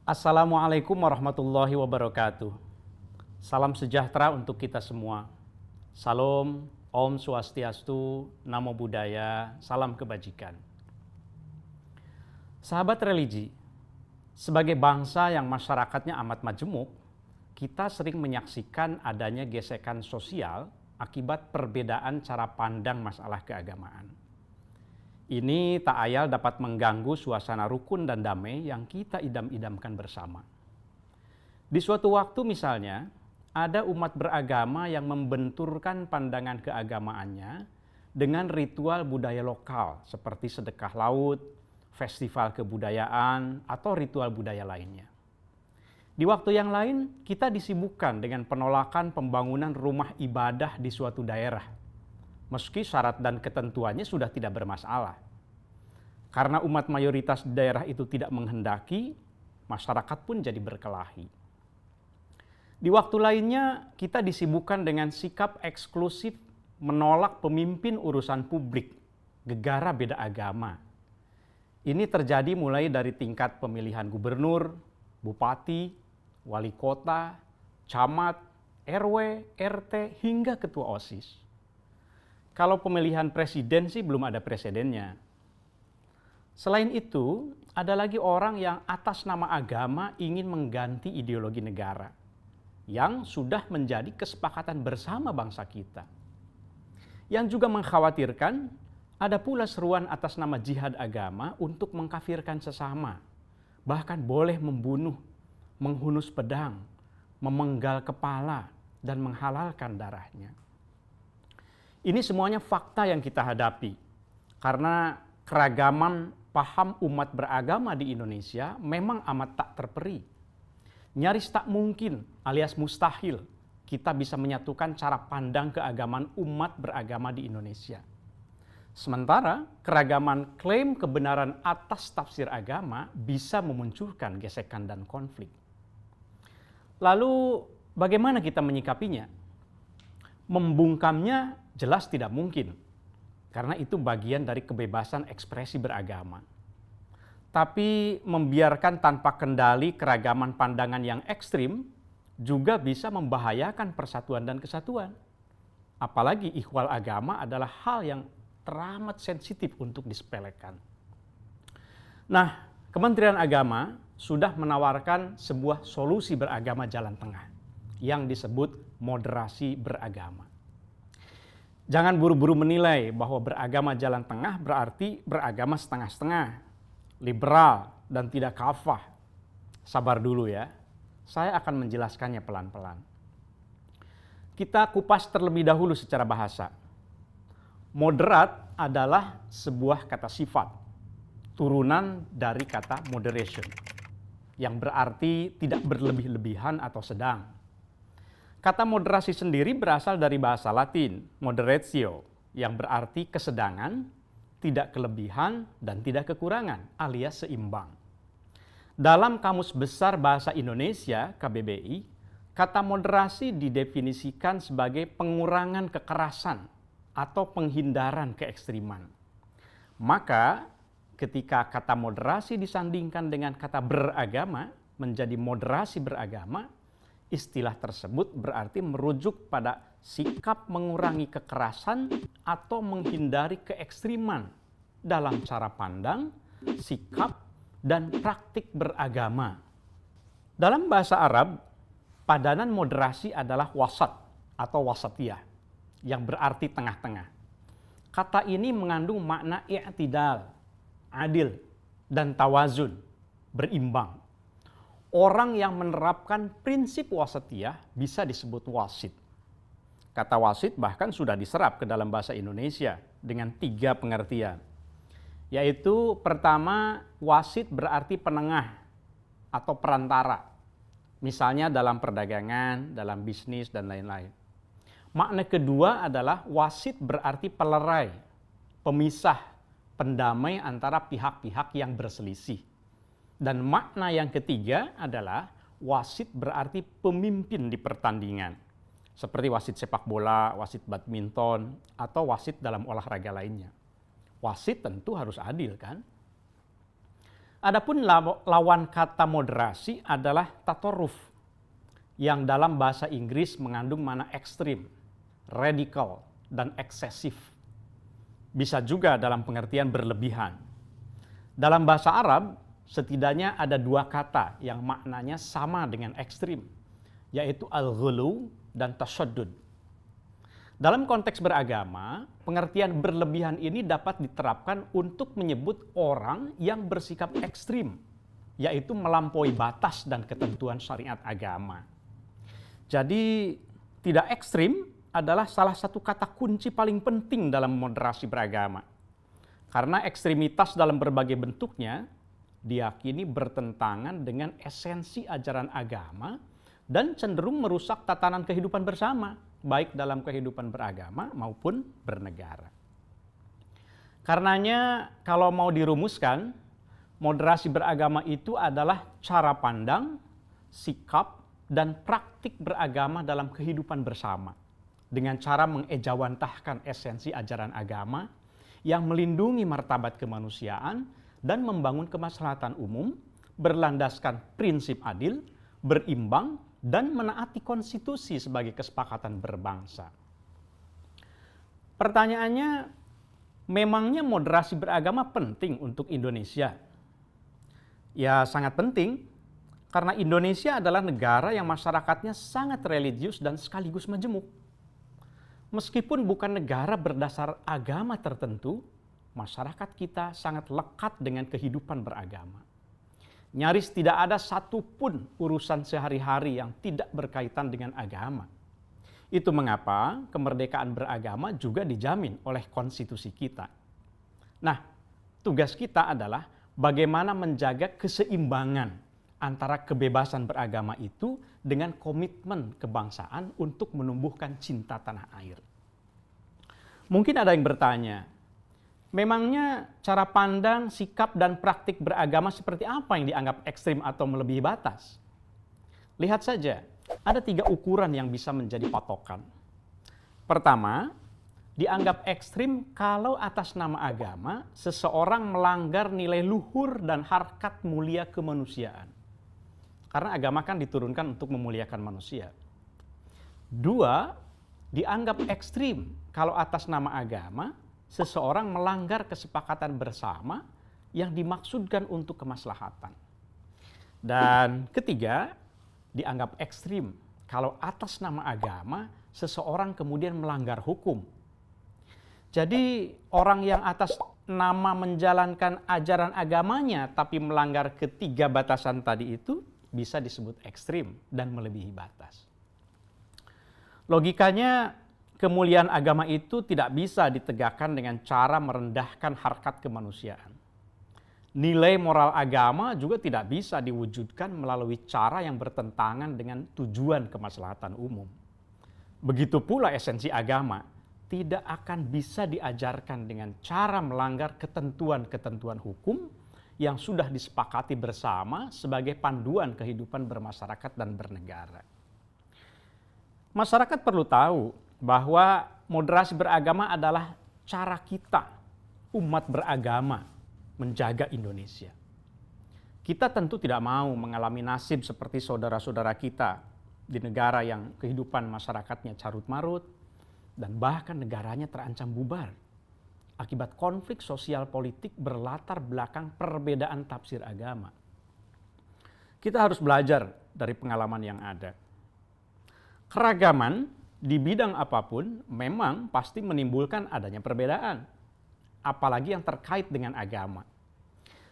Assalamualaikum warahmatullahi wabarakatuh. Salam sejahtera untuk kita semua. Salam, Om Swastiastu, Namo Buddhaya, salam kebajikan. Sahabat religi, sebagai bangsa yang masyarakatnya amat majemuk, kita sering menyaksikan adanya gesekan sosial akibat perbedaan cara pandang masalah keagamaan. Ini tak ayal dapat mengganggu suasana rukun dan damai yang kita idam-idamkan bersama. Di suatu waktu misalnya, ada umat beragama yang membenturkan pandangan keagamaannya dengan ritual budaya lokal seperti sedekah laut, festival kebudayaan, atau ritual budaya lainnya. Di waktu yang lain, kita disibukkan dengan penolakan pembangunan rumah ibadah di suatu daerah, meski syarat dan ketentuannya sudah tidak bermasalah. Karena umat mayoritas di daerah itu tidak menghendaki, masyarakat pun jadi berkelahi. Di waktu lainnya, kita disibukkan dengan sikap eksklusif menolak pemimpin urusan publik, gegara beda agama. Ini terjadi mulai dari tingkat pemilihan gubernur, bupati, wali kota, camat, RW, RT, hingga ketua OSIS. Kalau pemilihan presiden sih belum ada presidennya. Selain itu, ada lagi orang yang atas nama agama ingin mengganti ideologi negara yang sudah menjadi kesepakatan bersama bangsa kita. Yang juga mengkhawatirkan, ada pula seruan atas nama jihad agama untuk mengkafirkan sesama, bahkan boleh membunuh, menghunus pedang, memenggal kepala, dan menghalalkan darahnya. Ini semuanya fakta yang kita hadapi, karena keragaman paham umat beragama di Indonesia memang amat tak terperi. Nyaris tak mungkin alias mustahil kita bisa menyatukan cara pandang keagamaan umat beragama di Indonesia. Sementara keragaman klaim kebenaran atas tafsir agama bisa memunculkan gesekan dan konflik. Lalu bagaimana kita menyikapinya? Membungkamnya jelas tidak mungkin, karena itu bagian dari kebebasan ekspresi beragama. Tapi membiarkan tanpa kendali keragaman pandangan yang ekstrim juga bisa membahayakan persatuan dan kesatuan. Apalagi ikhwal agama adalah hal yang teramat sensitif untuk disepelekan. Nah, Kementerian Agama sudah menawarkan sebuah solusi beragama jalan tengah yang disebut moderasi beragama. Jangan buru-buru menilai bahwa beragama jalan tengah berarti beragama setengah-setengah, liberal, dan tidak kafah. Sabar dulu ya, saya akan menjelaskannya pelan-pelan. Kita kupas terlebih dahulu secara bahasa. Moderat adalah sebuah kata sifat, turunan dari kata moderation, yang berarti tidak berlebih-lebihan atau sedang. Kata moderasi sendiri berasal dari bahasa Latin, moderatio, yang berarti kesedangan, tidak kelebihan, dan tidak kekurangan, alias seimbang. Dalam Kamus Besar Bahasa Indonesia, KBBI, kata moderasi didefinisikan sebagai pengurangan kekerasan atau penghindaran keekstriman. Maka, ketika kata moderasi disandingkan dengan kata beragama, menjadi moderasi beragama, istilah tersebut berarti merujuk pada sikap mengurangi kekerasan atau menghindari keekstriman dalam cara pandang, sikap, dan praktik beragama. Dalam bahasa Arab, padanan moderasi adalah wasat atau wasatiyah, yang berarti tengah-tengah. Kata ini mengandung makna i'tidal, adil, dan tawazun, berimbang. Orang yang menerapkan prinsip wasatiyah bisa disebut wasit. Kata wasit bahkan sudah diserap ke dalam bahasa Indonesia dengan 3 pengertian. Yaitu pertama, wasit berarti penengah atau perantara. Misalnya dalam perdagangan, dalam bisnis, dan lain-lain. Makna kedua adalah wasit berarti pelerai, pemisah, pendamai antara pihak-pihak yang berselisih. Dan makna yang ketiga adalah wasit berarti pemimpin di pertandingan. Seperti wasit sepak bola, wasit badminton, atau wasit dalam olahraga lainnya. Wasit tentu harus adil kan? Adapun lawan kata moderasi adalah tatoruf, yang dalam bahasa Inggris mengandung makna ekstrim, radikal, dan eksesif. Bisa juga dalam pengertian berlebihan. Dalam bahasa Arab, setidaknya ada dua kata yang maknanya sama dengan ekstrim, yaitu al-ghulu dan tasyaddud. Dalam konteks beragama, pengertian berlebihan ini dapat diterapkan untuk menyebut orang yang bersikap ekstrim, yaitu melampaui batas dan ketentuan syariat agama. Jadi, tidak ekstrim adalah salah satu kata kunci paling penting dalam moderasi beragama. Karena ekstremitas dalam berbagai bentuknya diyakini bertentangan dengan esensi ajaran agama dan cenderung merusak tatanan kehidupan bersama, baik dalam kehidupan beragama maupun bernegara. Karenanya, kalau mau dirumuskan, moderasi beragama itu adalah cara pandang, sikap, dan praktik beragama dalam kehidupan bersama, dengan cara mengejawantahkan esensi ajaran agama yang melindungi martabat kemanusiaan dan membangun kemaslahatan umum, berlandaskan prinsip adil, berimbang, dan menaati konstitusi sebagai kesepakatan berbangsa. Pertanyaannya, memangnya moderasi beragama penting untuk Indonesia? Ya, sangat penting, karena Indonesia adalah negara yang masyarakatnya sangat religius dan sekaligus majemuk. Meskipun bukan negara berdasar agama tertentu, masyarakat kita sangat lekat dengan kehidupan beragama. Nyaris tidak ada satupun urusan sehari-hari yang tidak berkaitan dengan agama. Itu mengapa kemerdekaan beragama juga dijamin oleh konstitusi kita. Nah, tugas kita adalah bagaimana menjaga keseimbangan antara kebebasan beragama itu dengan komitmen kebangsaan untuk menumbuhkan cinta tanah air. Mungkin ada yang bertanya, memangnya cara pandang, sikap, dan praktik beragama seperti apa yang dianggap ekstrim atau melebihi batas? Lihat saja, ada 3 ukuran yang bisa menjadi patokan. Pertama, dianggap ekstrim kalau atas nama agama seseorang melanggar nilai luhur dan harkat mulia kemanusiaan. Karena agama kan diturunkan untuk memuliakan manusia. 2, dianggap ekstrim kalau atas nama agama seseorang melanggar kesepakatan bersama yang dimaksudkan untuk kemaslahatan. Dan ketiga, dianggap ekstrim kalau atas nama agama seseorang kemudian melanggar hukum. Jadi orang yang atas nama menjalankan ajaran agamanya tapi melanggar ketiga batasan tadi itu bisa disebut ekstrim dan melebihi batas. Logikanya, kemuliaan agama itu tidak bisa ditegakkan dengan cara merendahkan harkat kemanusiaan. Nilai moral agama juga tidak bisa diwujudkan melalui cara yang bertentangan dengan tujuan kemaslahatan umum. Begitu pula esensi agama tidak akan bisa diajarkan dengan cara melanggar ketentuan-ketentuan hukum yang sudah disepakati bersama sebagai panduan kehidupan bermasyarakat dan bernegara. Masyarakat perlu tahu bahwa moderasi beragama adalah cara kita, umat beragama, menjaga Indonesia. Kita tentu tidak mau mengalami nasib seperti saudara-saudara kita di negara yang kehidupan masyarakatnya carut-marut dan bahkan negaranya terancam bubar akibat konflik sosial politik berlatar belakang perbedaan tafsir agama. Kita harus belajar dari pengalaman yang ada. Keragaman di bidang apapun memang pasti menimbulkan adanya perbedaan, apalagi yang terkait dengan agama.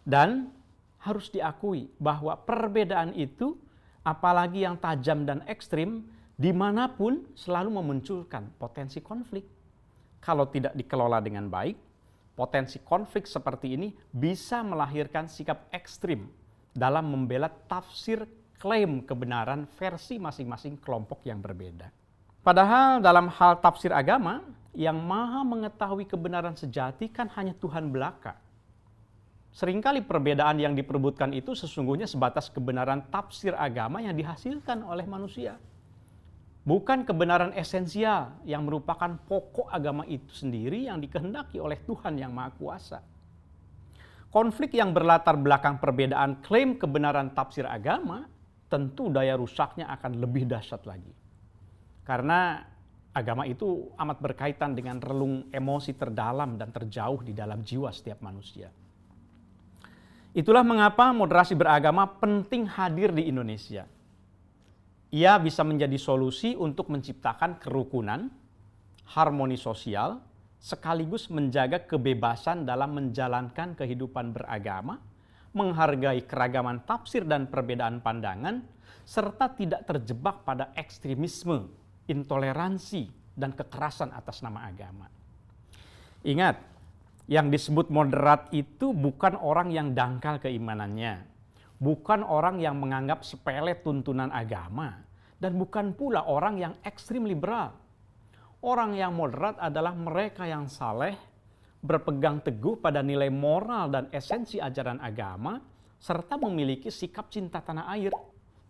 Dan harus diakui bahwa perbedaan itu, apalagi yang tajam dan ekstrim, dimanapun selalu memunculkan potensi konflik. Kalau tidak dikelola dengan baik, potensi konflik seperti ini bisa melahirkan sikap ekstrim dalam membela tafsir klaim kebenaran versi masing-masing kelompok yang berbeda. Padahal dalam hal tafsir agama, yang maha mengetahui kebenaran sejati kan hanya Tuhan belaka. Seringkali perbedaan yang diperebutkan itu sesungguhnya sebatas kebenaran tafsir agama yang dihasilkan oleh manusia. Bukan kebenaran esensial yang merupakan pokok agama itu sendiri yang dikehendaki oleh Tuhan yang Maha Kuasa. Konflik yang berlatar belakang perbedaan klaim kebenaran tafsir agama, tentu daya rusaknya akan lebih dahsyat lagi. Karena agama itu amat berkaitan dengan relung emosi terdalam dan terjauh di dalam jiwa setiap manusia. Itulah mengapa moderasi beragama penting hadir di Indonesia. Ia bisa menjadi solusi untuk menciptakan kerukunan, harmoni sosial, sekaligus menjaga kebebasan dalam menjalankan kehidupan beragama, menghargai keragaman tafsir dan perbedaan pandangan, serta tidak terjebak pada ekstremisme, intoleransi, dan kekerasan atas nama agama. Ingat, yang disebut moderat itu bukan orang yang dangkal keimanannya, bukan orang yang menganggap sepele tuntunan agama, dan bukan pula orang yang ekstrim liberal. Orang yang moderat adalah mereka yang saleh, berpegang teguh pada nilai moral dan esensi ajaran agama, serta memiliki sikap cinta tanah air,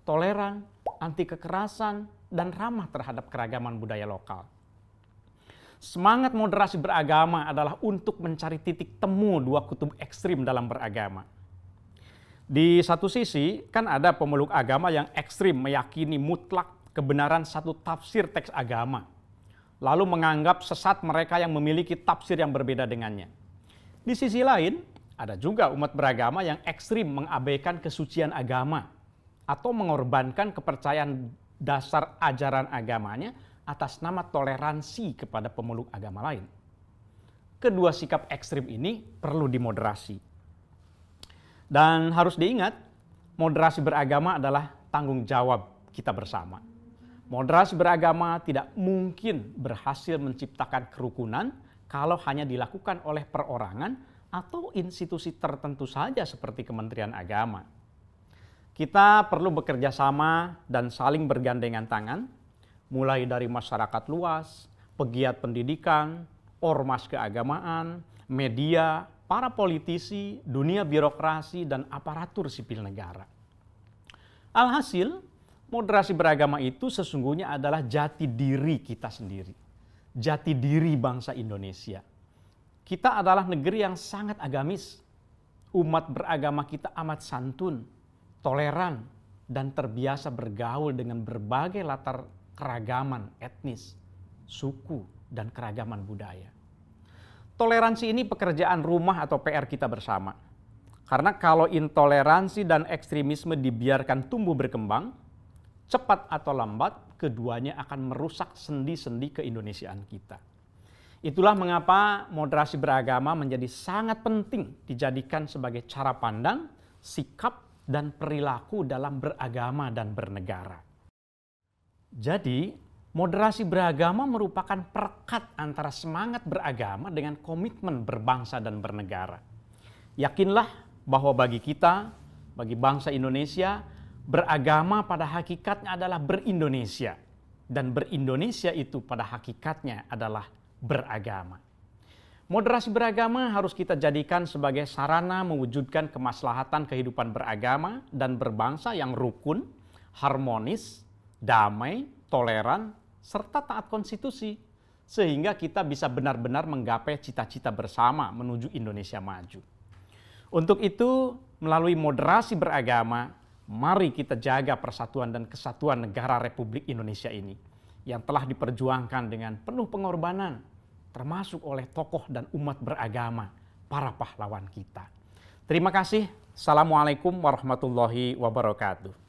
toleran, anti kekerasan, dan ramah terhadap keragaman budaya lokal. Semangat moderasi beragama adalah untuk mencari titik temu dua kutub ekstrim dalam beragama. Di satu sisi, kan ada pemeluk agama yang ekstrim meyakini mutlak kebenaran satu tafsir teks agama, lalu menganggap sesat mereka yang memiliki tafsir yang berbeda dengannya. Di sisi lain, ada juga umat beragama yang ekstrim mengabaikan kesucian agama atau mengorbankan kepercayaan dasar ajaran agamanya atas nama toleransi kepada pemeluk agama lain. Kedua sikap ekstrim ini perlu dimoderasi. Dan harus diingat, moderasi beragama adalah tanggung jawab kita bersama. Moderasi beragama tidak mungkin berhasil menciptakan kerukunan kalau hanya dilakukan oleh perorangan atau institusi tertentu saja seperti Kementerian Agama. Kita perlu bekerja sama dan saling bergandengan tangan, mulai dari masyarakat luas, pegiat pendidikan, ormas keagamaan, media, para politisi, dunia birokrasi, dan aparatur sipil negara. Alhasil, moderasi beragama itu sesungguhnya adalah jati diri kita sendiri, jati diri bangsa Indonesia. Kita adalah negeri yang sangat agamis. Umat beragama kita amat santun, toleran, dan terbiasa bergaul dengan berbagai latar keragaman etnis, suku, dan keragaman budaya. Toleransi ini pekerjaan rumah atau PR kita bersama. Karena kalau intoleransi dan ekstremisme dibiarkan tumbuh berkembang, cepat atau lambat, keduanya akan merusak sendi-sendi keindonesiaan kita. Itulah mengapa moderasi beragama menjadi sangat penting dijadikan sebagai cara pandang, sikap, dan perilaku dalam beragama dan bernegara. Jadi, moderasi beragama merupakan perekat antara semangat beragama dengan komitmen berbangsa dan bernegara. Yakinlah bahwa bagi kita, bagi bangsa Indonesia, beragama pada hakikatnya adalah berindonesia. Dan berindonesia itu pada hakikatnya adalah beragama. Moderasi beragama harus kita jadikan sebagai sarana mewujudkan kemaslahatan kehidupan beragama dan berbangsa yang rukun, harmonis, damai, toleran, serta taat konstitusi. Sehingga kita bisa benar-benar menggapai cita-cita bersama menuju Indonesia maju. Untuk itu, melalui moderasi beragama, mari kita jaga persatuan dan kesatuan negara Republik Indonesia ini yang telah diperjuangkan dengan penuh pengorbanan, termasuk oleh tokoh dan umat beragama, para pahlawan kita. Terima kasih. Assalamualaikum warahmatullahi wabarakatuh.